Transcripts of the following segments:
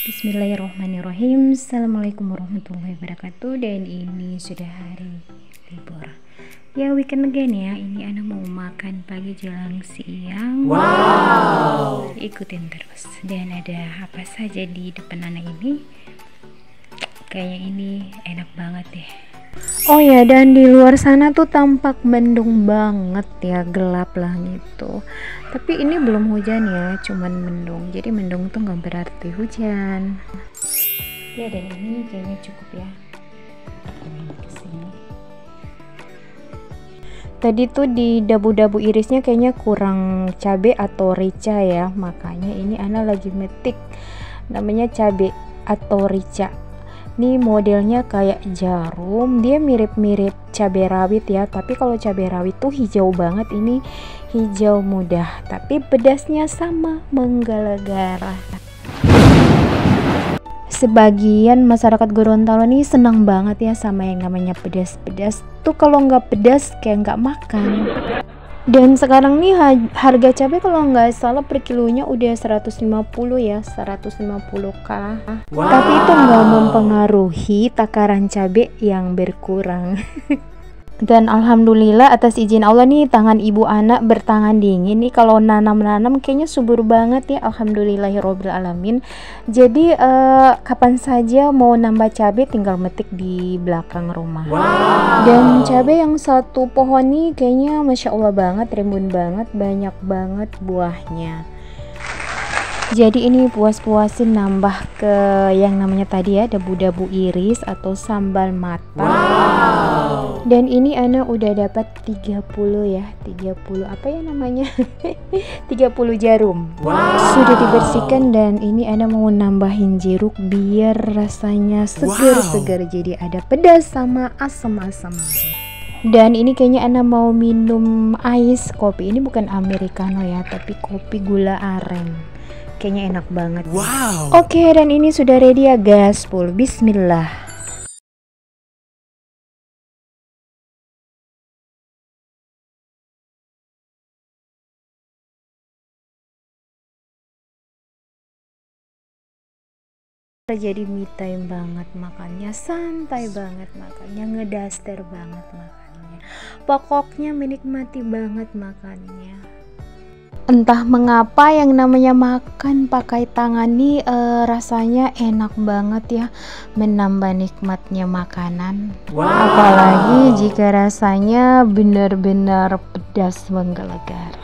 Bismillahirrahmanirrahim. Assalamualaikum warahmatullahi wabarakatuh. Dan ini sudah hari libur ya, weekend again ya. Ini anak mau makan pagi jelang siang. Wow, ikutin terus. Dan ada apa saja di depan anak ini, kayaknya ini enak banget deh. Oh ya, dan di luar sana tuh tampak mendung banget ya, gelap lah gitu. Tapi ini belum hujan ya, cuman mendung. Jadi mendung tuh nggak berarti hujan. Ya, dan ini kayaknya cukup ya. Kesini. Tadi tuh di dabu-dabu irisnya kayaknya kurang cabe atau rica ya, makanya ini Ana lagi metik namanya cabe atau rica. Ini modelnya kayak jarum, dia mirip-mirip cabai rawit ya, tapi kalau cabai rawit tuh hijau banget, ini hijau muda, tapi pedasnya sama, menggala-gala. Sebagian masyarakat Gorontalo nih senang banget ya sama yang namanya pedas-pedas tuh, kalau nggak pedas kayak nggak makan. Dan sekarang nih harga cabai kalau nggak salah per kilonya udah 150 ya, 150k. Wow. Tapi itu nggak mempengaruhi takaran cabai yang berkurang. Dan alhamdulillah atas izin Allah nih, tangan ibu anak bertangan dingin nih, kalau nanam-nanam kayaknya subur banget ya, alhamdulillahirobbil alamin. Jadi kapan saja mau nambah cabai tinggal metik di belakang rumah. Wow. Dan cabai yang satu pohon nih kayaknya masya Allah banget, rimbun banget, banyak banget buahnya. Jadi ini puas-puasin nambah ke yang namanya tadi ya, dabu-dabu iris atau sambal matang. Wow. Dan ini Ana udah dapat 30 ya, 30 apa ya namanya 30 jarum. Wow. Sudah dibersihkan, dan ini Ana mau nambahin jeruk biar rasanya segar-segar. Jadi ada pedas sama asam-asam. Dan ini kayaknya Ana mau minum ice kopi. Ini bukan americano ya, tapi kopi gula aren. Kayaknya enak banget. Wow. Oke, dan ini sudah ready ya, gaspol. Bismillah. Jadi me time banget makannya, santai banget makannya, ngedaster banget makannya. Pokoknya menikmati banget makannya. Entah mengapa yang namanya makan pakai tangan nih rasanya enak banget ya, menambah nikmatnya makanan. Wow. Apalagi jika rasanya benar-benar pedas menggelegar.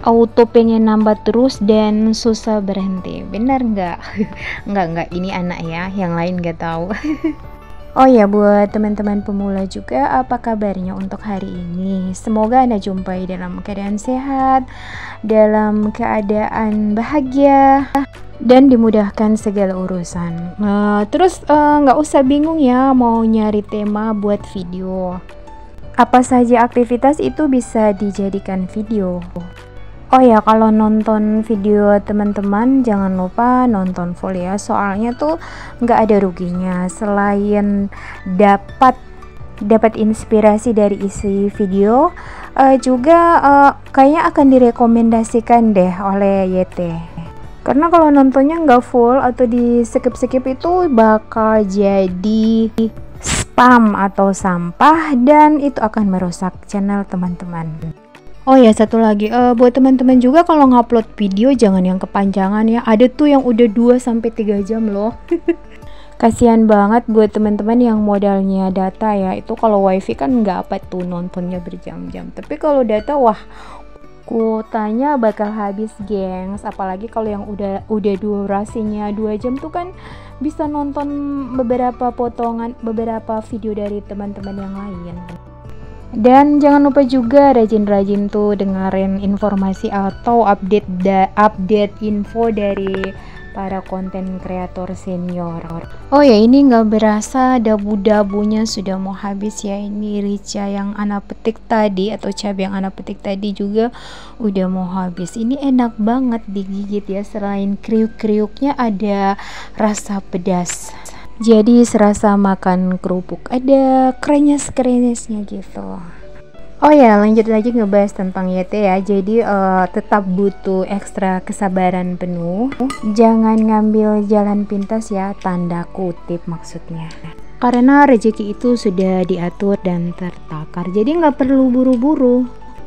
Auto pengen nambah terus dan susah berhenti. Benar nggak? Nggak, ini anak ya, yang lain nggak tahu. Oh ya, buat teman-teman pemula juga, apa kabarnya untuk hari ini? Semoga Anda jumpai dalam keadaan sehat, dalam keadaan bahagia, dan dimudahkan segala urusan. Terus nggak usah bingung ya mau nyari tema buat video. Apa saja aktivitas itu bisa dijadikan video. Oh ya, kalau nonton video teman-teman jangan lupa nonton full ya, soalnya tuh nggak ada ruginya. Selain dapat inspirasi dari isi video, juga kayaknya akan direkomendasikan deh oleh YT. Karena kalau nontonnya nggak full atau di skip-skip itu bakal jadi spam atau sampah, dan itu akan merusak channel teman-teman. Oh ya, satu lagi, buat teman-teman juga kalau ngupload video jangan yang kepanjangan ya. Ada tuh yang udah 2-3 jam loh. Kasihan banget buat teman-teman yang modalnya data ya. Itu kalau wifi kan nggak apa tuh nontonnya berjam-jam. Tapi kalau data, wah, kuotanya bakal habis, gengs. Apalagi kalau yang udah durasinya 2 jam tuh kan bisa nonton beberapa potongan, beberapa video dari teman-teman yang lain. Dan jangan lupa juga rajin-rajin tuh dengerin informasi atau update info dari para konten kreator senior. Oh ya, ini nggak berasa dabu-dabunya sudah mau habis ya. Ini rica yang Ana petik tadi atau cabai yang Ana petik tadi juga udah mau habis. Ini enak banget digigit ya, selain kriuk-kriuknya ada rasa pedas. Jadi serasa makan kerupuk, ada krenyes-krenyesnya gitu. Oh ya, lanjut lagi ngebahas tentang YT ya. Jadi tetap butuh ekstra kesabaran penuh. Jangan ngambil jalan pintas ya, tanda kutip maksudnya. Karena rezeki itu sudah diatur dan tertakar. Jadi nggak perlu buru-buru.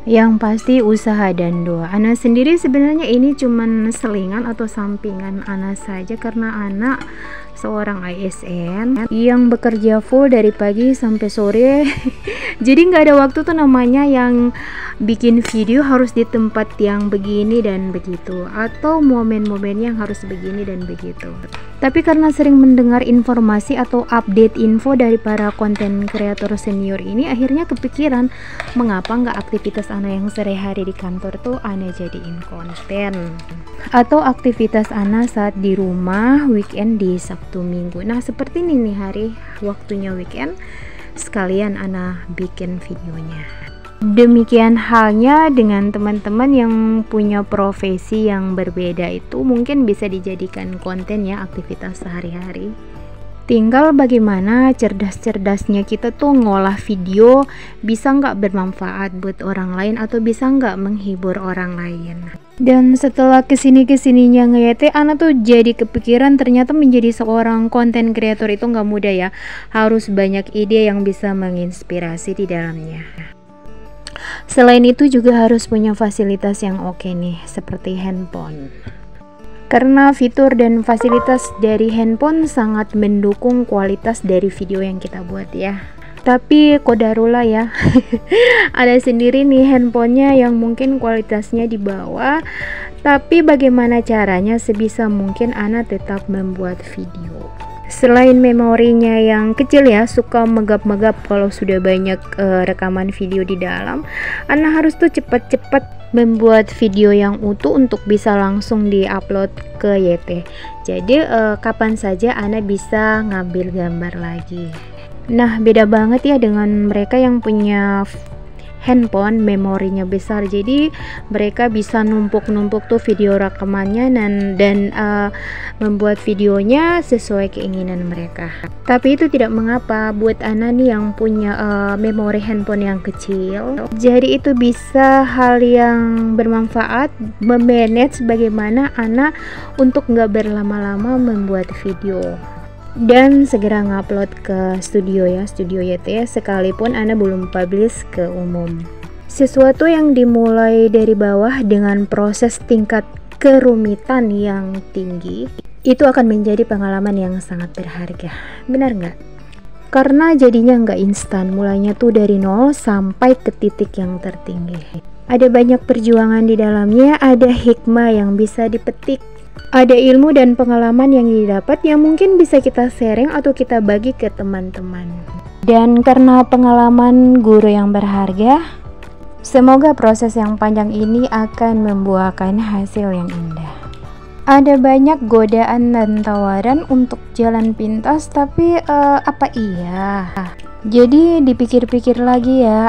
Yang pasti usaha dan doa. Ana sendiri sebenarnya ini cuman selingan atau sampingan Ana saja, karena anak seorang ASN yang bekerja full dari pagi sampai sore. Jadi nggak ada waktu tuh namanya yang bikin video harus di tempat yang begini dan begitu, atau momen-momen yang harus begini dan begitu. Tapi karena sering mendengar informasi atau update info dari para konten kreator senior ini, akhirnya kepikiran mengapa nggak aktivitas Ana yang sehari-hari di kantor tuh Ana jadiin konten, atau aktivitas Ana saat di rumah weekend di Sabtu Minggu. Nah seperti ini nih hari waktunya weekend, sekalian Ana bikin videonya. Demikian halnya dengan teman-teman yang punya profesi yang berbeda, itu mungkin bisa dijadikan konten ya, aktivitas sehari-hari. Tinggal bagaimana cerdas-cerdasnya kita tuh ngolah video, bisa nggak bermanfaat buat orang lain atau bisa nggak menghibur orang lain. Dan setelah kesininya ngeyete, Ana tuh jadi kepikiran ternyata menjadi seorang konten kreator itu nggak mudah ya. Harus banyak ide yang bisa menginspirasi di dalamnya. Selain itu juga harus punya fasilitas yang oke nih, seperti handphone. Karena fitur dan fasilitas dari handphone sangat mendukung kualitas dari video yang kita buat ya. Tapi kodarullah ya, ada sendiri nih handphonenya yang mungkin kualitasnya di bawah. Tapi bagaimana caranya sebisa mungkin Ana tetap membuat video. Selain memorinya yang kecil ya, suka megap-megap kalau sudah banyak rekaman video di dalam, Ana harus tuh cepat-cepat membuat video yang utuh untuk bisa langsung di-upload ke YT. Jadi kapan saja Ana bisa ngambil gambar lagi. Nah beda banget ya dengan mereka yang punya handphone memorinya besar, jadi mereka bisa numpuk-numpuk tuh video rekamannya dan membuat videonya sesuai keinginan mereka. Tapi itu tidak mengapa buat Ana nih yang punya memori handphone yang kecil, jadi itu bisa hal yang bermanfaat memanage bagaimana Ana untuk nggak berlama-lama membuat video dan segera ngupload ke studio ya, studio YT, sekalipun Ana belum publish ke umum. Sesuatu yang dimulai dari bawah dengan proses tingkat kerumitan yang tinggi, itu akan menjadi pengalaman yang sangat berharga. Benar nggak? Karena jadinya nggak instan, mulainya tuh dari nol sampai ke titik yang tertinggi. Ada banyak perjuangan di dalamnya, ada hikmah yang bisa dipetik, ada ilmu dan pengalaman yang didapat yang mungkin bisa kita sharing atau kita bagi ke teman-teman. Dan karena pengalaman guru yang berharga, semoga proses yang panjang ini akan membuahkan hasil yang indah. Ada banyak godaan dan tawaran untuk jalan pintas, tapi apa iya? Jadi dipikir-pikir lagi ya,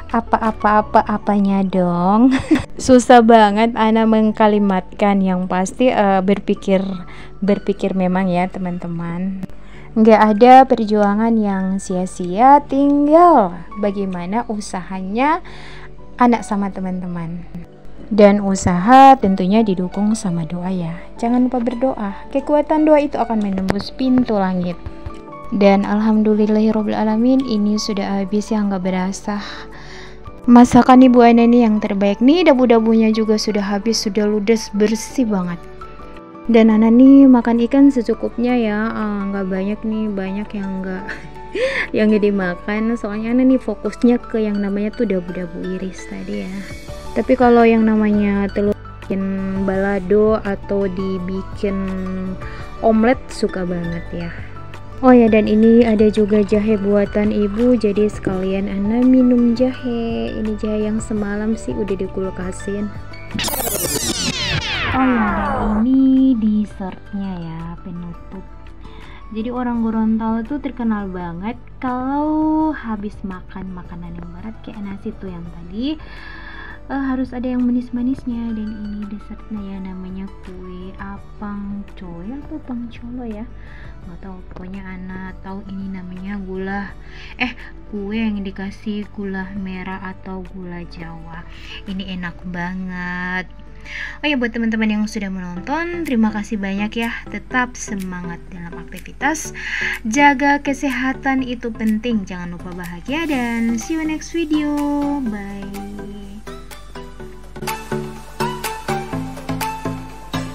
apanya dong. Susah banget Ana mengkalimatkan, yang pasti berpikir memang ya teman-teman. Nggak ada perjuangan yang sia-sia, tinggal bagaimana usahanya anak sama teman-teman. Dan usaha tentunya didukung sama doa ya. Jangan lupa berdoa, kekuatan doa itu akan menembus pintu langit. Dan alhamdulillahirobbilalamin, ini sudah habis ya, nggak berasa. Masakan ibu Ana ini yang terbaik nih, dabu-dabunya juga sudah habis, sudah ludes, bersih banget. Dan Ana nih makan ikan secukupnya ya, nggak banyak nih, banyak yang nggak yang gak dimakan, soalnya Ana nih fokusnya ke yang namanya tuh dabu-dabu iris tadi ya. Tapi kalau yang namanya telur bikin balado atau dibikin omelet suka banget ya. Oh ya, dan ini ada juga jahe buatan ibu, jadi sekalian Ana minum jahe. Ini jahe yang semalam sih udah dikulkasin. Oh ya, dan ini dessertnya ya, penutup. Jadi orang Gorontalo tuh terkenal banget kalau habis makan makanan yang berat kayak nasi tuh yang tadi, harus ada yang manis-manisnya. Dan ini dessertnya ya, namanya kue apang coy atau pangcolo ya, nggak tahu, pokoknya Ana tahu ini namanya kue yang dikasih gula merah atau gula Jawa. Ini enak banget. Oh ya, buat teman-teman yang sudah menonton, terima kasih banyak ya. Tetap semangat dalam aktivitas, jaga kesehatan itu penting, jangan lupa bahagia, dan see you next video. Bye.